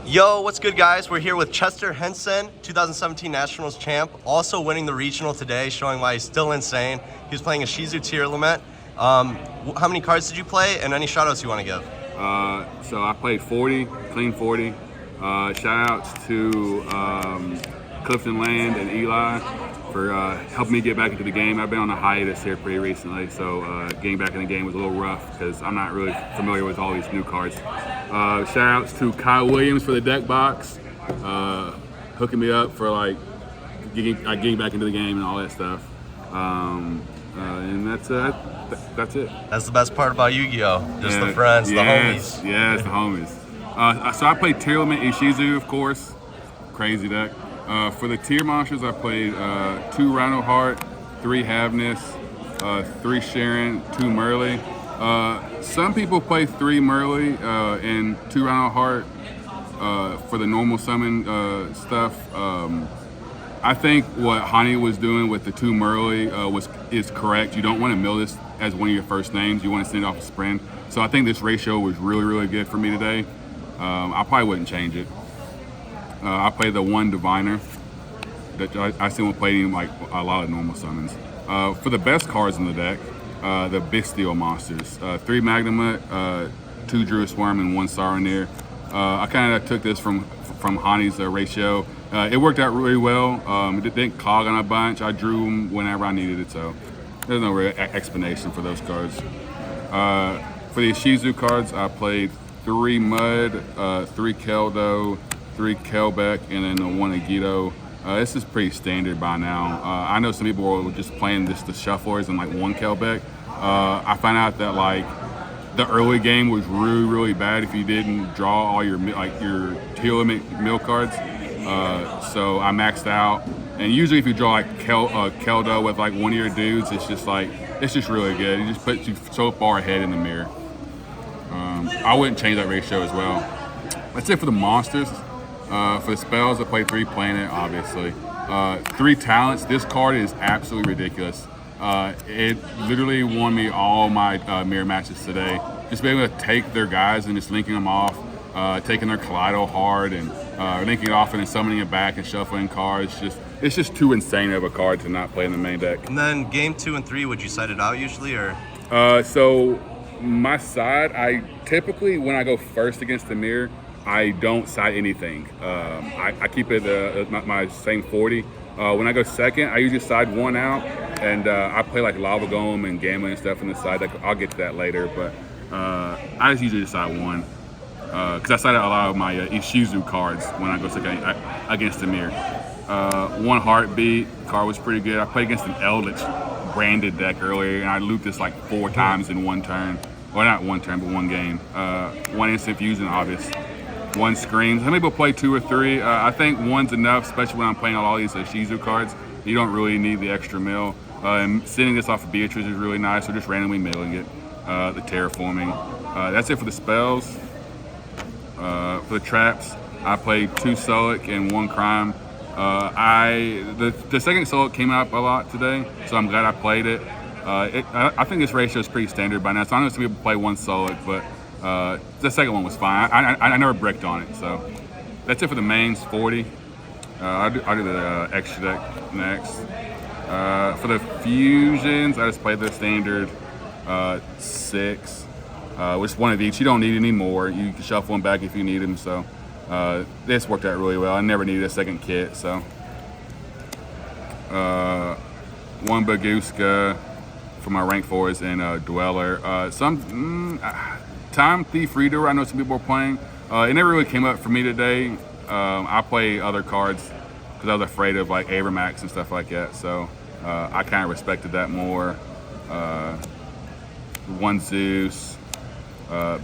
Yo, what's good, guys? We're here with Chester HENSON, 2017 Nationals champ, also winning the regional today, showing why he's still insane. He was playing Ishizu Tearlaments. How many cards did you play, and any shoutouts you want to give? So I played 40, clean 40. Shout outs to Clifton Land and Eli for helping me get back into the game. I've been on a hiatus here pretty recently, so getting back in the game was a little rough because I'm not really familiar with all these new cards. Shout outs to Kyle Williams for the deck box, hooking me up for like getting back into the game and all that stuff. And that's it. That's the best part about Yu-Gi-Oh! Just the friends, the homies. Yeah, it's the homies. So I played Tearlaments Ishizu, of course. Crazy deck. For the tier monsters, I played 2 Rhino Heart, 3 Havness, 3 Sharon, 2 Merly. Some people play 3 Merly and 2 Rhino Heart for the normal summon stuff. I think what Hani was doing with the 2 Merly is correct. You don't want to mill this as one of your first names. You want to send it off a sprint. So I think this ratio was really, really good for me today. I probably wouldn't change it. I played the 1 Diviner. That I still played him like a lot of normal summons. For the best cards in the deck, the Bestial monsters. 3 Magnemite, 2 Druid Worm, and 1 Saronir. I kind of took this from Hani's ratio. It worked out really well. It didn't clog on a bunch. I drew them whenever I needed it, so there's no real explanation for those cards. For the Ishizu cards, I played 3 Mud, 3 Keldo, 3 Kelbeck, and then the 1 Yugioh. This is pretty standard by now. I know some people were just playing the shufflers and like 1 Kelbeck. I found out that like the early game was really, really bad if you didn't draw all your Tearlaments mill cards. So I maxed out, and usually if you draw like Keldo with like one of your dudes, it's just really good. It just puts you so far ahead in the mirror. I wouldn't change that ratio as well. That's it for the monsters. For the spells, I played 3 Planet, obviously. 3 Talents. This card is absolutely ridiculous. It literally won me all my mirror matches today. Just being able to take their guys and just linking them off, taking their Kaleido hard and linking it off and then summoning it back and shuffling cards. It's just too insane of a card to not play in the main deck. And then game 2 and 3, would you side it out usually, or? So my side, I typically, when I go first against the mirror, I don't side anything. I keep it my same 40. When I go second, I usually side 1 out, and I play like Lava Golem and Gamma and stuff on the side. I'll get to that later, but I just usually decide 1 because I sided a lot of my Ishizu cards when I go second against the mirror. 1 Heartbeat card was pretty good. I played against an Eldritch branded deck earlier, and I looped this like 4 times in 1 turn. Well, not 1 turn, but 1 game. 1 Instant Fusion, obvious. 1 Screams. Some people play 2 or 3. I think 1's enough, especially when I'm playing all these Ishizu cards. You don't really need the extra mill. And sending this off of Beatrice is really nice, so just randomly milling it. The Terraforming. That's it for the spells. For the traps, I played 2 Sulic and 1 Crime. The second Sulic came up a lot today, so I'm glad I played it. I think this ratio is pretty standard by now, so I know some people play 1 Sulic, but the second one was fine. I never bricked on it, so that's it for the mains, 40. I'll do the extra deck next. For the fusions, I just played the standard 6. Which 1 of each. You don't need any more. You can shuffle them back if you need them, so this worked out really well. I never needed a second kit, so 1 Baguska for my rank 4s and Dweller. Time Thief Reader, I know some people are playing. It never really came up for me today. I play other cards because I was afraid of like Abramax and stuff like that, so I kind of respected that more. 1 Zeus.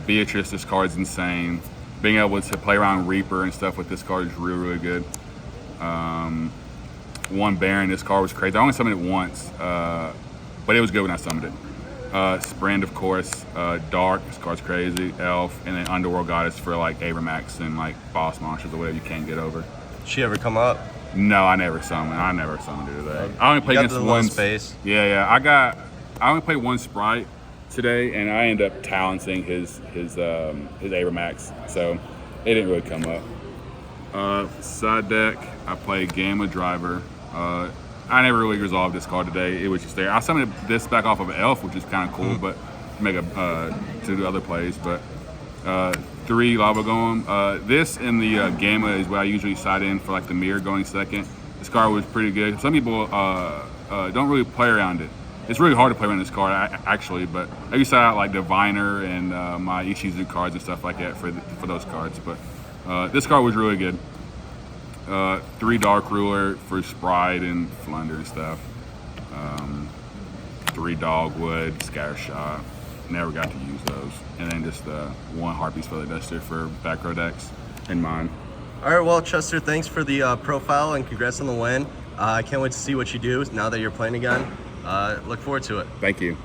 Beatrice, this card's insane. Being able to play around Reaper and stuff with this card is really, really good. 1 Baron, this card was crazy. I only summoned it once, but it was good when I summoned it. Sprend, of course. Dark, this card's crazy. Elf, and then Underworld Goddess for like Abramax and like boss monsters or whatever you can't get over. She ever come up? No, I never summoned her today. I only played against 1 space. Yeah. I only played 1 Sprite today, and I ended up talenting his Abramax, so it didn't really come up. Side deck, I play Gamma Driver. I never really resolved this card today. It was just there. I summoned this back off of Elf, which is kind of cool, but make a to do other plays. But 3 Lava Golem. This and the Gamma is what I usually side in for like the mirror going second. This card was pretty good. Some people don't really play around it. It's really hard to play around this card actually, but I used to side out like Diviner and my Ishizu cards and stuff like that for those cards. But this card was really good. 3 Dark Ruler for Sprite and Flunder and stuff. 3 Dogwood, Scattershot. Never got to use those. And then just 1 Harpy's Feather Duster for back row decks in mine. All right, well, Chester, thanks for the profile and congrats on the win. I can't wait to see what you do now that you're playing again. Look forward to it. Thank you.